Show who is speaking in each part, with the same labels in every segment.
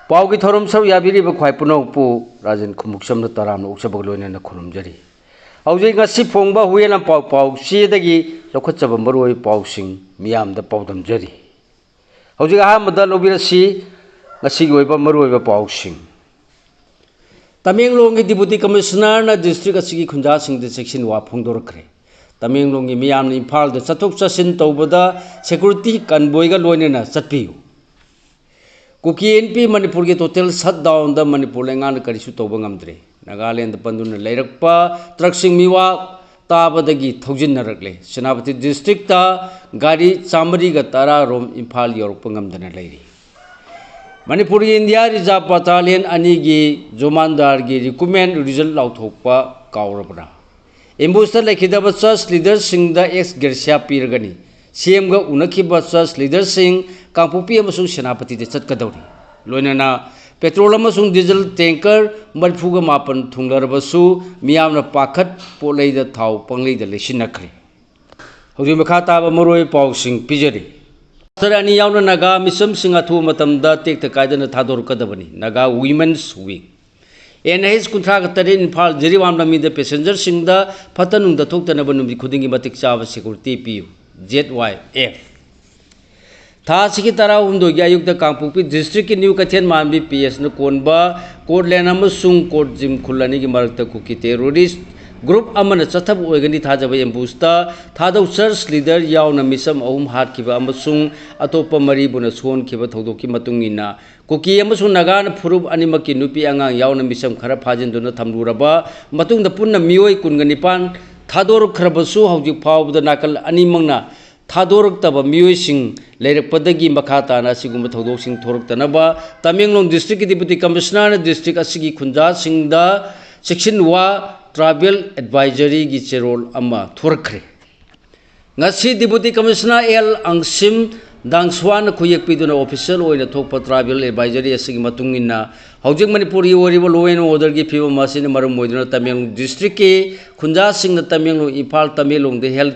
Speaker 1: पाव की थोरम सब याबिरीब ख्वाई पुनौपु राजन खुमुक्सम तराम उक्सबग लोइना खुरुमजरी हौजे ngasi फोंगबा हुएला पाव पाव सीदगी लखचब मरोय पावसिंग मियामदा पावदमजरी हौजे अहमदा लोबिरसी ngasi गोइबा मरोय पावसिंग तमेंगलोंग डिप्यूटी कमिश्नर ना डिस्ट्रिक्ट असगी खुंजा सिंग दे सेक्शन वा फोंदोरखरे तमेंगलोंग मियाम इम्फाल द चथोक चसिन तौबदा सिक्योरिटी कन्वॉयगा लोइना चटपियु कुकी एनपी मणिपुर के टोटल शट डाउन द मणिपुर लेंगान करिसु तौबा ngamdre नागालैंड पंदुन लेरकपा ट्रकसिंग मिवा ताबदगी थौजिनरकले सेनापति डिस्ट्रिक्ट ता गाड़ी चामरी ग तारा रोम इम्फाल योरप ngamdana लेरी मणिपुर इंडिया रिजर्व बटालियन अनिगी जोमानदार की रिकमेंड रिजल्ट लाउथोपा कावरबना एम्बुस्टर लेखिदब चर्च लीडर सिंह द एक्स गेरसिया पीरगनी सीएम ग उनखिबा चर्च लीडर सिंह कांपुपी अमसुंग सेनापति दे चटकदौरी लोइनना पेट्रोल अमसुंग डीजल टैंकर मरफुग मापन थुंगलरबसु मियामना पाखत पोलैद थाव पंगलैद लेसिनखरे हौजि मखा ताबा मरोय पावसिंग पिजरी सरानी यावना नागा मिसम सिंह अथु मतमदा टेक्ता कायदना थादोरकदबनी नागा वुमेन्स वीक एनएच कुंथ्रा गतरे इम्फाल जिरीवाम लमीद पैसेंजर सिंह द फतनुंग द थोक्तनब नुमि खुदिंगी मतिक चाब सिक्योरिटी पियु ZYF था सिकी तरा हुंदो यायुक्त कांपुपी डिस्ट्रिक्ट की न्यू कथेन मानबी PS न कोनबा कोडलैंड अमसुंग कोड जिम खुल्लानी की मरकत कुकी टेररिस्ट ग्रुप अमन चथब ओइगनी थाजब एम्बुस्ता थादौ चर्च लीडर यावना मिसम अहुम हाटखिबा अमसुंग अतोप मरी बुना सोन खिबा थौदोकी मतुंगिना कुकी अमसुंग नागान फुरुब अनिमकी नुपी अंगांग यावना मिसम खरा फाजिनदुना थमलुरबा मतुंगदा पुन्ना मियोय कुनगनिपान थादोरखरबसु हौजिक फावबदा नाकल अनिमंगना थादोरक्तब मियोयसिंग लेरकपदगी मखा ताना सिगुम थौदोकसिंग थोरक्तनबा तमेंगलोंग डिस्ट्रिक्ट की डिप्यूटी कमिश्नर डिस्ट्रिक्ट असिगी खुंजा सिंगदा सेक्शन वा ट्रैवल एडवाइजरी की चेरोल अमा थोरखरे ngasi deputy commissioner L Angsim Dangswan खुयेकपिदुना ऑफिशियल ओइना थोकपा ट्रैवल एडवाइजरी असिगी मतुंगिना हौजिक मणिपुर ओरिबा लो एंड ऑर्डर की फिवम मासिन मरम मोइदुना तमेंगलोंग डिस्ट्रिक्ट के खुंजा सिंग तमेंगलोंग इम्फाल तमेंगलोंग दे हेल्थ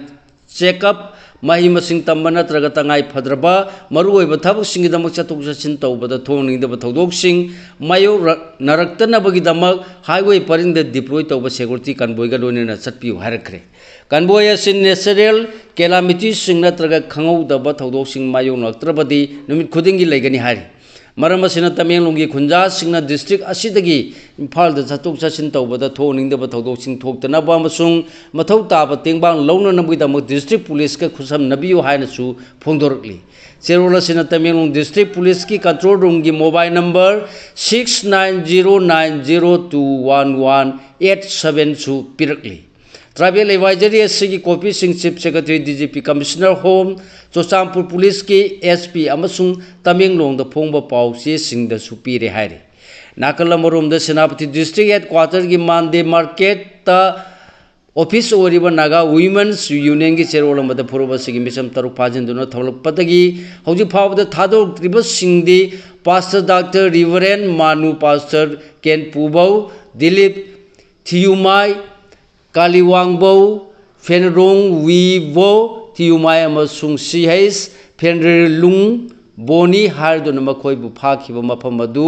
Speaker 1: चेकअप मही मसिंग तंबा नत्रग तंगाई फद्रबा मरुओइबा थबकसिंगदमक चथोक चसिन तौबदा थोंनिंगदबा थौदोकसिंग मायो नरक्तनबगिदमक हाईवे परिंग द डिप्लॉय तौबा सिक्योरिटी कन्वॉयगा लोइना चटपियु हारखरे कन्वॉय असिन नेचुरल कैलामिटी सिंग नत्रग खंगौदबा थौदोकसिंग मायो नरक्त्रबदी नुमित खुदिंगी लेगनी हारी मरम असिना तमेंगलोंगी खुंजा सिंगना डिस्ट्रिक्ट असिदगी इम्फाल द चथोक चसिन तौबदा थोंनिंगदबा थौदोकसिंग थोक्तनबा अमसुंग मथौ ताबा तेंबांग लौननबगिदमक डिस्ट्रिक्ट पुलिस का खुसम नबियु हायनसु फोंदोरकली चेरोल असिना तमेंगलोंग डिस्ट्रिक्ट पुलिस की कंट्रोल रूम की मोबाइल नंबर 6909021187 सु पिरकली ट्रैवल एडवाइजरी की कॉपी सिंह chief secretary DGP commissioner home चोचामपुर पुलिस की SP अमसुंग तमेंगलोंग द फोंबा पाउचे सिंह द सुपीरे हायरे नाकल अमरोम द सेनापति डिस्ट्रिक्ट हेडक्वार्टर की मानदे मार्केट ता ऑफिस ओरिबा नागा वुमेन्स यूनियन की चेरोल अमद फुरुबा सिगी मिसम तरुक फाजिनदुना थौलकपदगी हौजि फावदा थादोक्त्रिबा सिंगदी पास्टर डॉक्टर रिवरेंड मानु पास्टर केन पुबौ दिलीप थियुमाई कालीवांगबौ फेनरोंग वीबो थियुमाई अमसुंग CH फेनरेलुंग बोनी हारदुना मखोइबु फाखिबा मफम मदु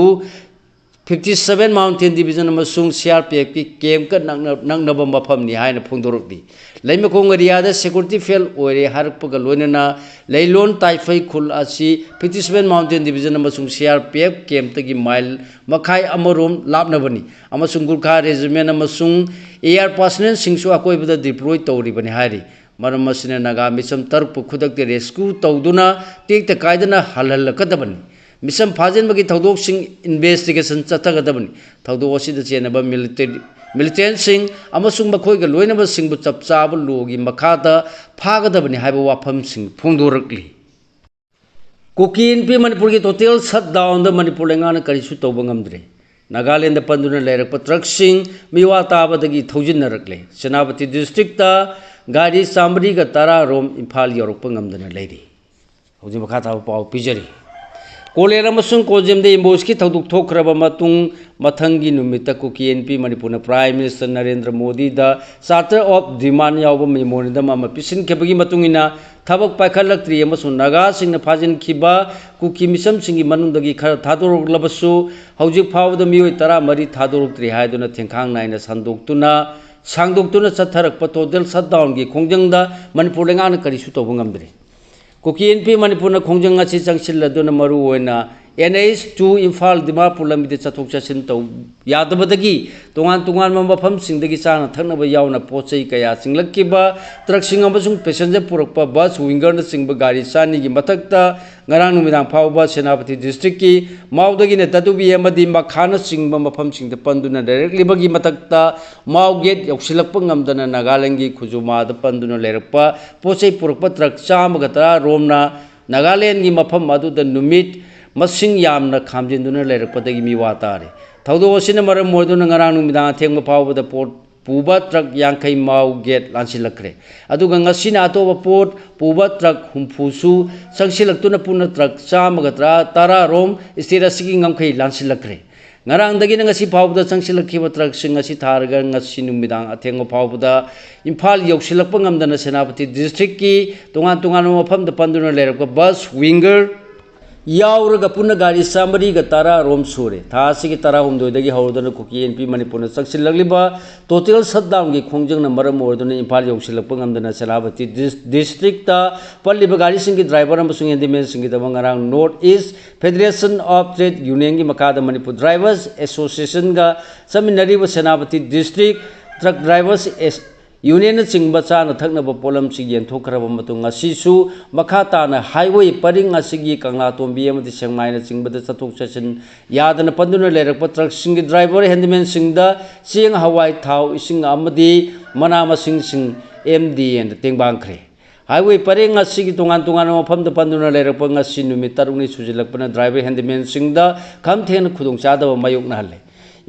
Speaker 1: 57 माउंटेन डिवीजन अमसुंग CRPF की कैम्प का नंगनब मफम नि हायन फोंदोरकदी लैमखोंग एरियादा सिक्योरिटी फेल ओरे हारपगा लोइनना लैलोन ताइफै खुल असि 57 माउंटेन डिवीजन अमसुंग CRPF कैम्प तगी माइल मखाई अमरोम लापनबनी अमसुंग गुरखा रेजिमेंट अमसुंग एयर पर्सनल सिंगसु अकोइबदा डिप्लॉय तौरिबनी हारी मरम मसिना नागा मिसम तरप खुदक्ते रेस्क्यू तौदुना टेक्ता कायदना हलहलकदबनी मिसम फाजिनबगी थौदोकसिंग इन्वेस्टिगेशन चथगदबनी थौदोक असिद चेनबा मिलिटेंट सिंह अमसुंग मखोइगा लोइनबा सिंगबु चपचाब लोगी मखादा फागदबनी हाइबा वाफम सिंह फोंदोरकली कुकी एनपी मणिपुर की टोटल शट डाउन द मणिपुर लेंगान करिसु तौबा ngamdre नागालैंड पंदुना लेरकपा ट्रक सिंह मिवा ताबदगी थौजिनरकले सेनापति डिस्ट्रिक्ट ता गाड़ी चामरी ग तारा रोम इम्फाल योरप ngamdana लेरी हौजि मखा ताब पाव पिजरी कोलेर अमसुंग कोजेमदे इम्बोस्की थौदुक थोखरबा मतुंग मथंगी नुमिता Kuki NP Manipur prime minister Narendra Modi दा चार्टर ऑफ डिमांड यावब मेमोरेंडम अमा पिसिनखेबगी मतुंगिना थबक पाइखलक्ट्री अमसुंग नागा सिंगना फाजिनखिबा कुकी मिसम सिंगी मनुंगदगी खर थादोरलबसु हौजिक फावदा मियोय 13 थादोरक्ट्री हायदुना थेंखांग नायना संदोक्तुना सांदोक्तुना चथरकपा टोटल शटडाउन की खोंजंगदा मणिपुर लेंगाना करिसु तौबा ngamdre कुकी एनपी मणिपुर खोंजंग असी चंगसिल्लदुना मरु ओइना NH2 इम्फाल दिमापुर लंबिदे चथोक चसिन तौ यादबदगी तोंगान तोंगान मफम सिंगदगी चाना थकनबा यावना पोचै कया सिंगलक्किबा ट्रक सिंग अमसुंग पैसेंजर पुरकपा बस विंगर न सिंगबा गाड़ी चानी की मथक्ता ngarang numirang phauba senapati district ki maudagi ne tatubi amadi makhana singba mafam singda panduna directly bagi matakta mauget yoksilakpa ngamdana Nagaland gi khujuma da panduna lerakpa pochai purakpa truck cham gata romna Nagaland gi mafam adu da numit masing yamna khamjinduna lerakpa dagi mi watare thaudo osina maram moduna ngarang numirang thengba phauba da port puba truck yangkai mau get lansilakre aduga ngasina atoba port puba truck humfusu sangsilaktuna puna truck chamagatra tara rom istira sigi ngamkai lansilakre ngarang dagi ngasi phawda sangsilakhiba truck sing asi tharga ngasi numidang athengo phawda imphal yoksilakpa ngamdana senapati district ki tongan tongan mafam da panduna lerakpa bus winger यावरगा पुना गाड़ी सामरी गा तारा रोम सूरे थासी की तारा हुमदोदगी हौदन Kuki NP Manipur सक्सिलगलिबा total shutdown की खोंजंग नंबर मोरदन इम्फाल यौसिलकप ngamdana सेनापति डिस्ट्रिक्ट ता पल्लिबा गाड़ी सिंग की ड्राइवर अमसुंग एंडीमेन सिंग दा ngarang north east federation of trade union की मकादा मणिपुर ड्राइवर्स एसोसिएशन गा समिनरीबा Senapati district truck drivers union चिंग चाना थकनब पोलम से येंथोखरब मतुंगसिसु मखाताना हाईवे परिंग असिगी कंगला तोंबी अमदि सेंगमायना चिंगबद चथोक चसिन यादन पंदुना लेरक ट्रक सिंग ड्राइवर हैंडमैन सिंगदा चेंग हवाई थाव इसिंग अमदि मना मसिंग सिंग MD एंड तेंगबांखरे हाईवे परिंग असिगी तोंगान तोंगान मफम द पंदुना लेरक ngasi numit tarungni sujilakpana driver handyman सिंगदा खमथेन खुदोंग चादब मायोकना हले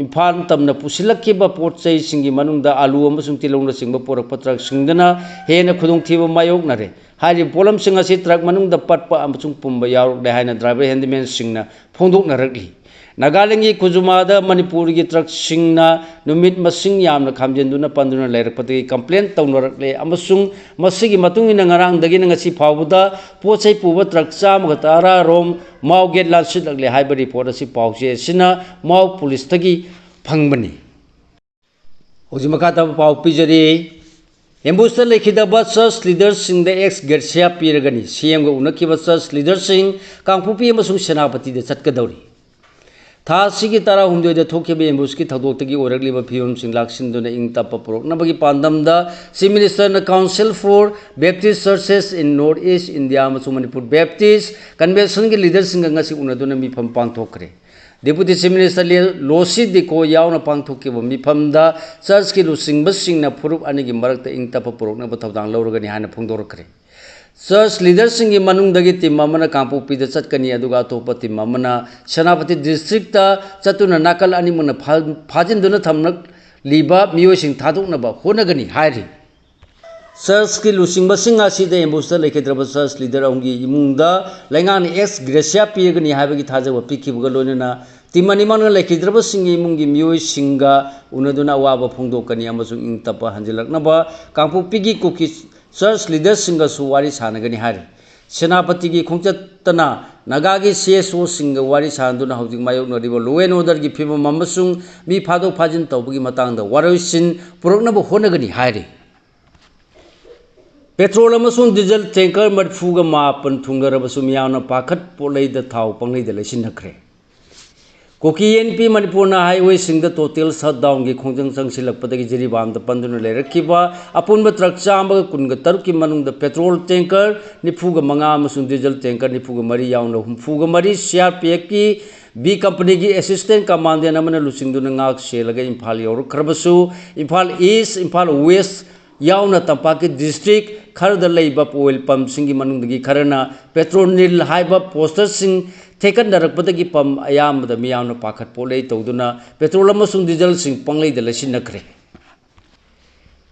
Speaker 1: इम्फाल तमना पुसिलक्किबा पोटचै सिंगी मनुंगदा आलू अमसुंग तिलौना सिंगबा पोरकपा ट्रक सिंगदना हेना खुदोंथिबा मायोकनारे हारि पोलम सिंग असि ट्रक मनुंगदा पटपा अमसुंग पुंबा यावरदे हायना ड्राइवर हैंडमैन सिंगना फोंदोकनारकली Nagaland gi khujumada Manipur gi truck singna numit masing yamna khamjenduna panduna lerakpati complaint tawnarakle amasung masigi matungina ngarang dagi ngasi phawda pochai puba truck cham gatara rom mau get lansit lagle haiba report asi pause sina mau police tagi phangbani hojimaka ta pau pijari Embustar lekhidaba church leaders sing the ex Gersia piragani CM ga unakiba church leaders sing kangpupi amasung senapati de chatkadauri थासी की तारा हुमदोइदा थोखेबे एम्बुसकी थदोक्तगी ओरगलिबा फियम सिंग लाक्सिनदुना इंग तप पुरोकनबगी पांदमदा chief minister न council for Baptist churches in north east India मसु Manipur Baptist convention की leader सिंग ngasi उनदुना मिफम पांगथोखरे डेप्यूटी चीफ मिनिस्टर लोसी दिको यावना पांगथोकेबा मिफमदा चर्च की लुसिंगबा सिंगना फुरुप अनिगी मरकता इंग तप पुरोकनबा थौदांग लौरगनि हाना फोंदोरखरे चर्च लीडर्स सिंगी मनुंगदगी टीम अमना कांपोपीदा चटकनी अदुगा अतोपा टीम अमना सेनापति डिस्ट्रिक्ट चतुना नाकल अनिमुना फाजिनदुना थमनक लीबा मियोसिंग थादोकनबा होनगनी हायरि चर्च की लुसिंगबा सिंग असिदा एम्बुसदा लेखेद्रबा चर्च लीडर अंगी इमुंगदा लैंगान एक्स ग्रेसिया पियगनी हायबगी थाजबा पिखिबगा लोनना टीम अनिमंग लेखेद्रबा सिंगी इमुंगी मियोसिंगा उनदुना वाबा फोंदोकनी अमसुंग इंग तपा हंजिलकनबा कांपोपीगी कुकी चर्च लीडर्स सिंगसु वारी सानगनी हारि सेनापति की खोंचतना नगागी CSO सिंग वारी सानदुना हौजिक मायोकनरिबा लो एंड ऑर्डर की फिबम अमसुंग मी फादोक फाजिन तौबगी मतांगदा वारोइसिन पुरोकनबा होनगनी हारि पेट्रोल अमसुंग डीजल टैंकर मरफुगा मापन थुंगरबसु मियावना पाखत पोलैदा थाव पंगैदा लेसिनखरे कुकी एनपी मणिपुर हाईवे सिंग टोटल शटडाउन की खोंजंग चंगसिलकपदगी जिरीबाम पंदुना लेरखिबा अपुनबा ट्रक चामगा कुनगा तरुक की मनुंगदा पेट्रोल टैंकर 95 अमसुंग डीजल टैंकर 94 यावना 34 CRPF की बी कंपनी की असिस्टेंट कमांडेंट अमना लुसिंगदुना ngak सेलगा इम्फाल यौरखरबसु इम्फाल ईस्ट इम्फाल वेस्ट यावना तंपाकी डिस्ट्रिक्ट खरदा लैबा ऑयल पंप सिंगी मनुंगदगी खरना पेट्रोल नील हाइबा पोस्टर सिंग थेकन नरकपदगी पम अयामदा मियावना पाखत पोलै तौदुना पेट्रोल अमसुंग डीजल सिंग पंगलैदा लसिनखरे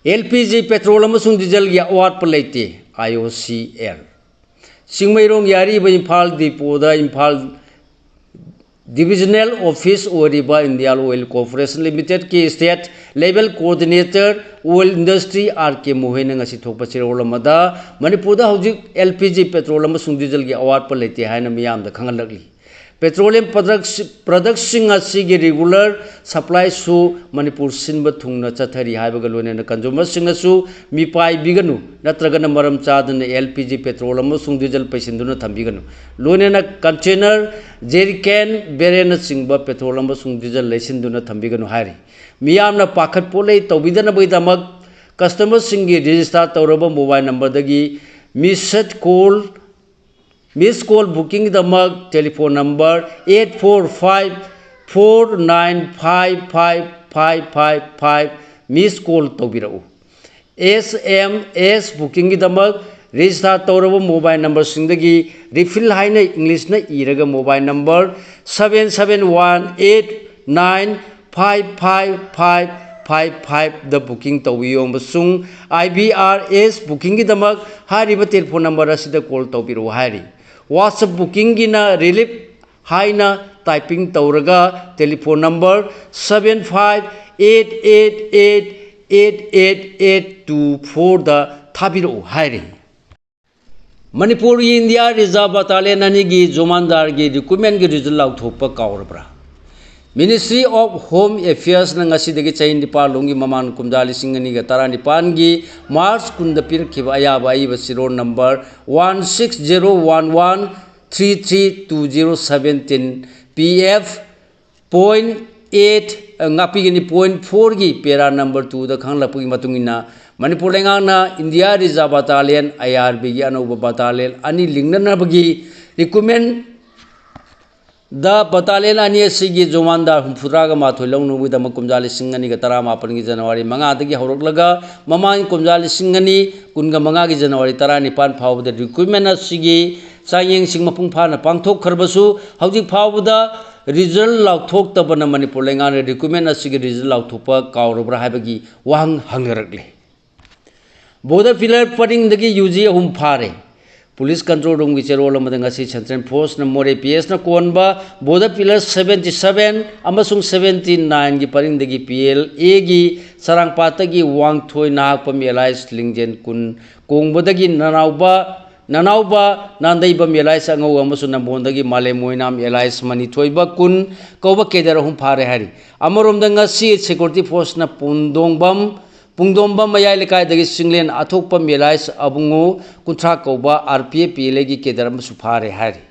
Speaker 1: LPG पेट्रोल अमसुंग डीजल या अवाटप लैते IOCL सिंगमैरोंग यारीबा इम्फाल डिपोदा Imphal divisional office Indian oil corporation limited की state level coordinator oil industry R K Mohen थोप चिरोल मणिपुर हौजिक LPG पेट्रोल डीजल की अवाट लेते हैं मियाम खंगलकली पेट्रोलियम प्रोडक्ट्स रेगुलर सप्लाई सु मणिपुर सिंब थुंगना चथरी हाइबग लोनेना कंज्यूमर्स मिपाइबिगनु नत्रगन मरम चादन LPG पेट्रोल डीजल पैसिंदुना थंबिगनु लोनेना कंटेनर जेरिकैन बेरेन चिंब पेट्रोल डीजल लेसिंदुना थंबिगनु हाइरि मियामना पाखत पोले तौबिदनबैदमक कस्टमर्स रजिस्टर तौरब मोबाइल नंबर दगी miss call booking telephone number 8454955555 miss call तौबिरऊ SMS बुकिंग रजिस्टर तौरब मोबाइल नंबर सिंदगी रिफिल हाइने इंग्लिश न इरग मोबाइल नंबर 7718955555 द बुकिंग तौबियो IBRS बुकिंग हारिब टेलीफोन नंबर असिद कॉल तौबिरो हाइरि WhatsApp बुकिंग रिलीफ हाइना टाइपिंग तौरगा टेलीफोन नंबर 7588888824 द थाबिरो हाइरि मणिपुर इंडिया रिजर्व बटालियन की जोमानदार की रिक्रूटमेंट की रिजल्ट लाउथोप काउरब्रा मिनिस्ट्री ऑफ होम अफेयर्स चाही निपालोंगी ममान कुमजा 2019 की मार्च कुंद पीरखिब अयाब अईब सिरोन नंबर 1601133217 PF .8 ngapi .4 की पेरा नंबर 2 द खांगलपगी मतुंगिना मणिपुर लेंगाना इंडिया रिजर्व बटालियन IRB की अनौब बटालियन अनि लिंगनबगी रिक्रूटमेंट द बटालियन अनि सिगी जोमानदार हुमफुद्रागा माथोय लौनुबदम कुमजा 2019 की जनवरी 5 दगी हौरकलगा ममांग कुमजा 2019 की जनवरी 19 फावद रिक्रूटमेंट सिगी चायेंग सिंग मपुंग फाना पांगथोक खरबसु हौजिक फावदा रिजल्ट लाउथोक्तबन मणिपुर लेंगाना रिक्रूटमेंट सिगी रिजल्ट लाउथोपा काउरब्रा हाइबगी वाहंग हंगरकले बोर्डर पिलर परिंग दगी यूजी अहुम फारे पुलिस कंट्रोल रूम की चेरोल सेंट्रल फोर्स न मोरे PS न कोनबा बोर्डर पिलर 77 अमसुंग 79 की परिंग दगी PLA की सरंगपात की वांगथोय नाहक मेलाइस लिंगजेन कुन कोंगबदगी ननाउबा नांदैबा मेलाइस अंगौ अमसु नंबोंदगी माले मोइनाम एलाइस मनिथोयबा कुन कौबा केदर अहुम फारे हारि अमरोमदंगा सिक्योरिटी फोर्स न पुंगदोंबम मयाई लेकायदगी सिंगलेन अथोप मेलाइस अबुंगो कुंथ्रा कौबा RPF PLA की केदर अमसु फारे हारि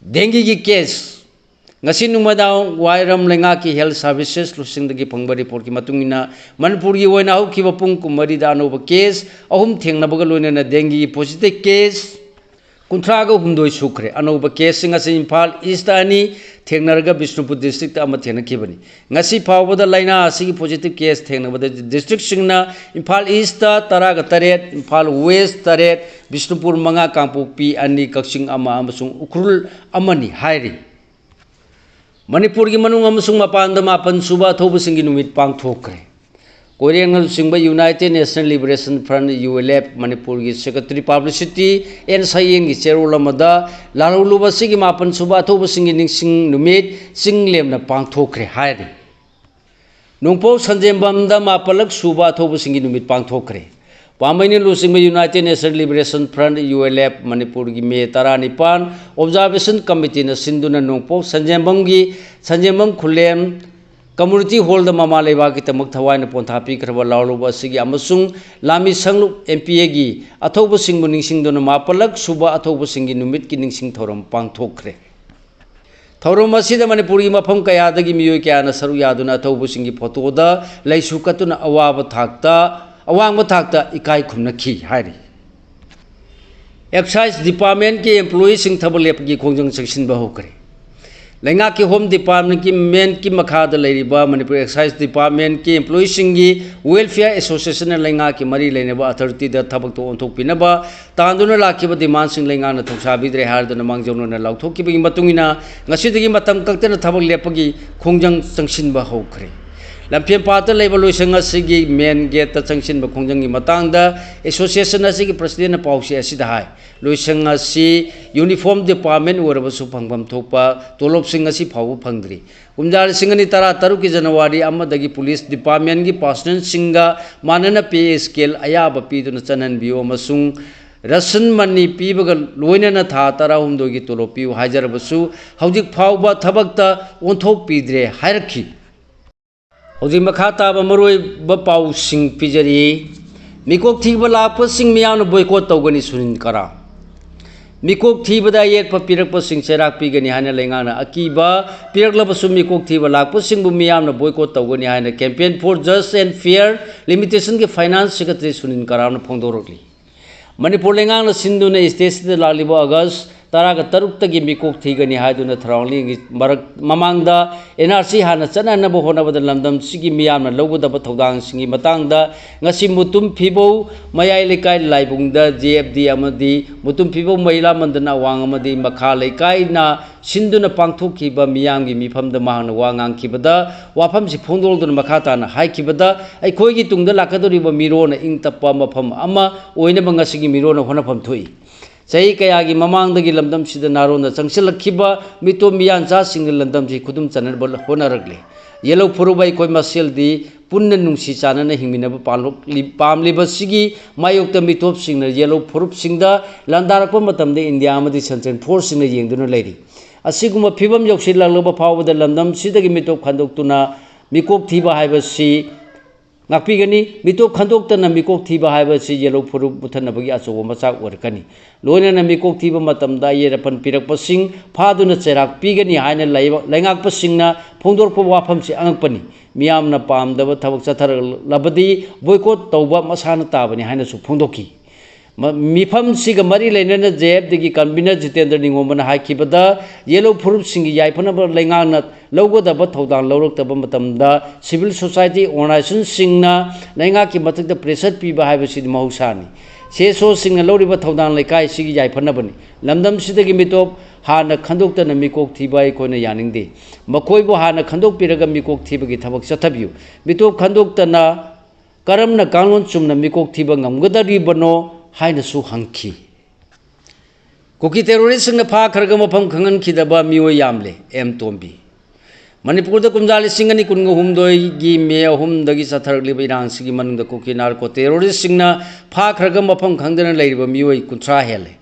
Speaker 1: डेंगी की case ngasi numadaw wairam lenga ki health services lusing dagi phangba report ki matungina manipur gi oina hu ki bapung kumari da no case ahum thengna baga loina na dengue positive case kunthra ga humdoi sukre anoba case singa se Imphal East ani thengnarga Bishnupur district ama thena kibani ngasi phawbada laina asigi positive case thengna bada district singna Imphal East ta tara ga taret Imphal West taret Bishnupur manga Kangpokpi ani Kaksing ama amasung Ukrul amani hairi Manipur की मनुंग अमसुंग मपान मापन सुबा थोब सिंगी नुमित पांगथोक्रे कोरियंगल सिंगबा united national liberation front ULF Manipur की सेक्रेटरी पब्लिसिटी एन साइयेंग की चेरोल मदा लारुलुबा सिंगी मापन सुबा थोब सिंगी निंगसिंग नुमित सिंगलेमना पांगथोक्रे हायरि नोंपो संजेंबम दा मापलक सुबा थोब सिंगी नुमित पांगथोक्रे पामैनी लुसिंग united national liberation front ULF Manipur की मे 19 ऑब्जर्वेशन कमिटी न सिंधुना नोंपो संजेंबम खुलेम कम्युनिटी हॉल द ममा लेबा की तमक थवाइन पोंथापी खरबा लाउलुबा सिगी अमसुंग लामी संगलु MPA की अथौब सिंगबु निंगसिंगदुना मापलक सुबा अथौब सिंगी नुमित की निंगसिंग थौरम पांगथोक्रे थौरम असिद मणिपुर की मफम कयादगी मियोय कयाना सरु यादुना अथौब सिंगी फोटोदा लैसु कतुना अवाब थाक्ता अवांग थाक्ता इकाई खुमनखी हाइरि एक्साइज डिपार्टमेंट के एम्प्लॉई सिंह थबल लेपगी खोंजंग सेक्शन बहुकरे लेंगा की होम डिपार्टमेंट की मेन की मखाद लेरिबा मणिपुर एक्साइज डिपार्टमेंट की एम्प्लॉई सिंह की वेलफेयर एसोसिएशन लेंगा की मरी लेनेबा अथॉरिटी द थबक तो ओंथोकपिनबा तांदुना लाखिबा डिमांड सिंह लेंगा न थौसाबिद्रे हारदना मांगजौनना लाउथोकिबगी मतुंगिना ngasiदगी matam kaktena thabak lepagi khongjang changsinba hokre lampian pata leba loisang asigi main gate ta changsin ba khongjang gi matang da association asigi president na pausi asida hai loisang asi uniform department oraba su phangpam thopa tolop sing asi phawu phangdri kumjar singani tara taru ki january amadagi police department gi personnel singa manana pay scale ayaba pi duna chanan bio masung rasan mani pibaga loina na tha tara humdo gi tolop pi hajar basu hawjik phawba thabakta onthok pidre hairakhi hojik makha taba maroi ba pau sing pijari mikok thiba lakpa sing miyam na boycott tawgani sunin kara mikok thiba da yet pa pirak pa sing serak pigani hana lengana akiba pirak la basu mikok thiba lakpa sing bu miyam na boycott tawgani hana campaign for just and fair limitation ke finance secretary sunin kara na phongdorokli manipur lengang na sindu na state de lalibo august taraga taruk tagi mikok thigani haiduna thrangli marak mamangda NRC hana chana na bo hona bada lamdam sigi miyam na logoda ba thodang singi matangda ngasi mutum phibo mayai lekai laibungda JFD amadi mutum phibo maila mandana wang amadi makha lekai na sinduna pangthok kiba miyam gi mifamda mahna wangang kibada wafam si phongdol dun makha ta na hai kibada ai khoi gi tungda lakadori ba miro na ing tappa mafam ama oina banga sigi miro na hona pham thoi Say Kayagi Mamang the Gilamdam Sida Naro, the Sangsila Kiba, Mito Mianza, single Landam Kudum Sanabal Honorably. Yellow Purubai Koi Masil di Punanung Sicana, Himina Palm Libasigi, Mayok the Mitop singer, Yellow Purup Singda, Landarakomatam, the India Amadi Santan, forcing the young lady. A Sigma Pibam Yoksila Loba Power the Landam, Sida Mitop Kandoktuna, Mikok Tiba Hibasi. Napigani, Mito Kandokta na Mikok Tiba Hiba si Yellow Puru Butanabagi aso masak workani. Lona na Mikok Tiba Matam Dayer upon Pirak Passing, Paduna Serak, Pigani, Hina Langak Passing na Pondor Wapam si Angpani, Miam na Pam, the Tavak Satar Labadi, Boycott Toba Masana Tabani, Hina Supundoki. Mifam Siga Mari Lena Jeb, the Kambina Jitender woman Hakibada, Yellow Puru Singi Yapanaba Langana. Logo the Bathodan Lorok the Bamatamda, Civil Society Organization Singna, Langaki Matak the Preset Piba Hibasi Mausani. Say so sing a lori Bathodan Lekai Sigi Panabani. Lamdam Sidagimito, Hana Kandok and Mikok Tiba Kona Yaning Day. Makoibo Hana Kandok Piraga Mikok Tibagi Tabak Satabu. Mito Kandok na Karamna Kangon Sumna Mikok Tibangam Gadari Bano, Hainasu Hanki. Cookie terrorists in the park Kargamapam Kangan Kidaba Mio Yamle, M. Tombi. Manipur the Kumjali Singani Kungo Humdoi, Gi Mea Hum, the Gisatar Libirang, Sigiman, the cookie narco terrorist singer, Park Ragam upon Kandan Labor Mui Kutra Hele.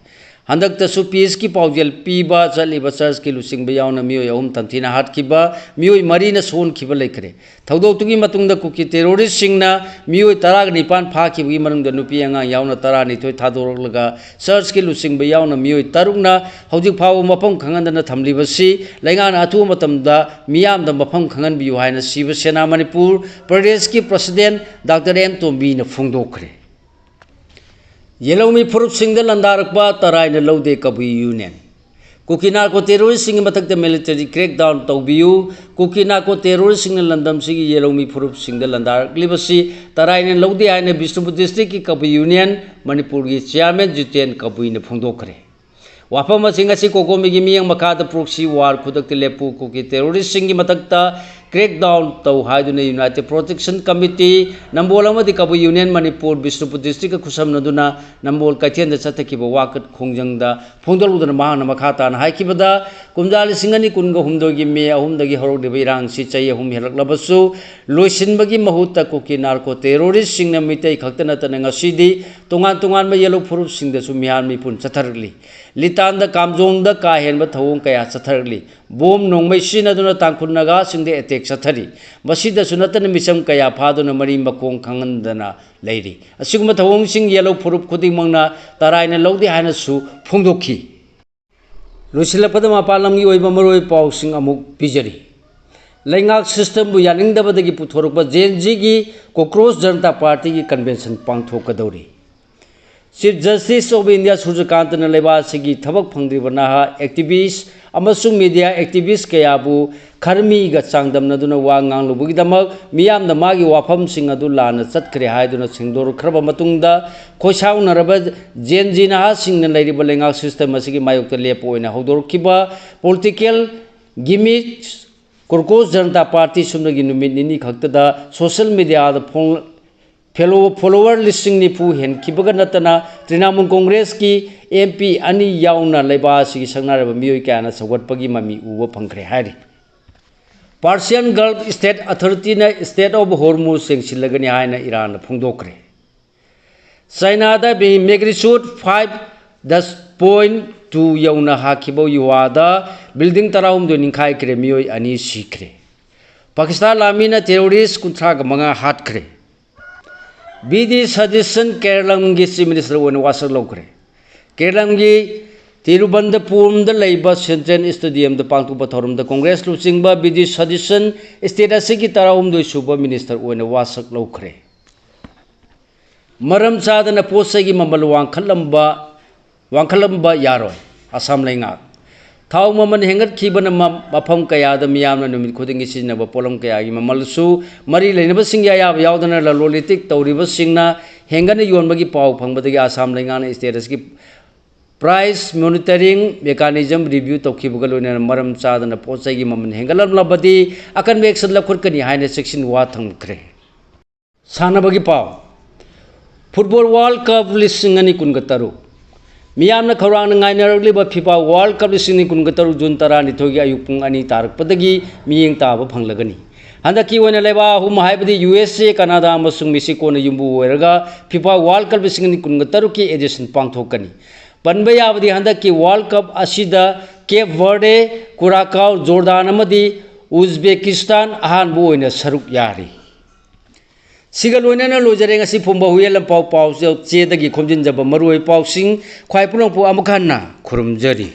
Speaker 1: Handak the Supiski Paujel Piba, Zalibasarski, Lusing Bayan, Mio Tantina Hatkiba, Mui Marina Son Kibalekre. Taudo to Gimatung the cookie terrorist singer, Mui Tarag Nipan Paki, women the Nupianga, Yauna Tarani, Tadorlaga, Sarski Lusing Bayan, Mui Taruna, Hoju Pau Mapong Kangan Tamlibasi, Langan Atumatamda, Miam the Mapong Kangan Buhina, Sivasena Manipur, Pradeski President, Dr. M. Tombina Fungdokre. Yellow me Purup Sing the Landarakba, Tarai the Lode Kabu Union. Kukinako terrorists sing about the military crackdown Tobiu, Kukinako terrorists sing the Landam Sigi, Yellow me Purup Sing the Landarak Libasi, Tarai and Lodi and the Bistubu District Kabu Union, Manipuri Chairman Jutian Kabu in the Pundokre. Wapama Singasi Kokomigi and Makata proxy war Kudaklepu Kuki terrorists singing Matakta. Crackdown to Haiduna United Protection Committee, Nambolama the Kabu Union, Manipur, Bisnupu District, Kusam Naduna, Nambol Katian, the Satakiba Wakat, Kongjangda, Pundal with the Mahana Makata and Haikibada, Kumjali Singani Kungo Humdogi Mea, Humdagi Horo de Virang, Sichaya, Hum Labasu, Luisinbagi Mahuta Kuki Narco terrorists, sing the Mite, Katanatan and Asidi, Tungan Yellow Puru sing the Sumian Mipun Satarli. Litan the Kamjong the Kahen, but Hong Kaya Satarli. Boom no machine do not Tankunaga sing the attack Satari. Masida Sunatan Misam Kaya Paduna Marim Bakong Kangandana lady. A Sigma Hong sing yellow Purup Kudimana, Taraina Lodi Hanasu, Pundoki. Lucilla Padama Palam Yoimamaro Pau sing Amuk Pijari. Langak system Buyaning the Badagi Putorupa, Jen Zigi, Cockroach Janta Party Convention Pangtokadori. Chief Justice of India Sujakant and Leva Sigi Tabak Pangdivanaha activists, Amasung media activists Kayabu, Karmi got Sangdam Naduna Wangang Lubugidamak, Miam the Magi Wapam Singadulana, Satkri Haiduna Singdor Kraba Matunda, Koshau Narabad, Jenzina Sing and Lady Balenga system Masigi Mayok Lepo in a Hodor Kiba, political gimmicks. कोरकोस Janata party सुमनगी नुमित निनी खक्तदा social media follower लिसिंग निफु हेनखिबगा नतना तृणमूल कांग्रेस की MP अनि याउना लेबासी संगनारब मियोय क्याना सगवटपगी ममी उब फंखरे हारि पार्शियन गल्फ स्टेट अथॉरिटी ने स्टेट ऑफ हॉर्मुज सेंसिलगनी हायना ईरान फोंदोखरे चाइना दा मैग्नीट्यूड 5.2 यौना हाखिबो युवादा बिल्डिंग तराउम दो निखाय करे मियोय अनि सिखरे पाकिस्तान लामीना टेररिस्ट कुंथ्राग मंगा हाटखरे BD सजेशन केरलम की चीफ मिनिस्टर वन वासक लौखरे केरलम की तिरुवनंतपुरम द सेंट्रल स्टेडियम द पांगथोप थौरम द कांग्रेस लुचिंग BD सजेशन स्टेट की तराउम दो सुब मिनिस्टर वन वासक लौखरे मरम चादन पोसे की ममल वांखलंबा यारोय असम लेंगा थाव ममन हेंगत खीबन मफम कयाद मियामना नुमित खुदिंगी सिजनब पोलम कयागी ममलसु मरी लेनबसिंग याब यावदना ललोलिटिक तौरिबसिंगना हेंगन योनबगी पाव फंगबदगी असम लेंगाना स्टेटस की प्राइस मॉनिटरिंग मेकानिज्म रिव्यू तौखिबगा लोइना मरम चादन पोसेगी ममन हेंगलबदी अकन एक्शन लखुरकनी हाइना सेक्शन वा थंगखरे सानबगी पाव फुटबॉल वर्ल्ड कप लिसिंग अनि कुनगतरु मियामना खौरांग नाइनरगलिब फिफा वर्ल्ड कप लिसिंग कुनगतरु जून 12 की अयुक पुंग अनि तारकपदगी मियेंग ताब फंगलगनी हंदकी ओइना लेबा हुम हाइबदी USA कनाडा अमसुंग मेक्सिको न युम्बु ओइरगा फिफा वर्ल्ड कप लिसिंग कुनगतरु की एडिशन पांगथोकनी पनबे याबदी हंदकी वर्ल्ड कप असिदा केप वर्डे कुराकाओ जॉर्डान अमदी उज्बेकिस्तान अहानबु ओइना सरुक यारी सिगलोइना लोजरे ngasi phumba huyelam pau pau chedagi khomjinjaba maruoi pausing khwai pulongpu amukhanna khurumjari।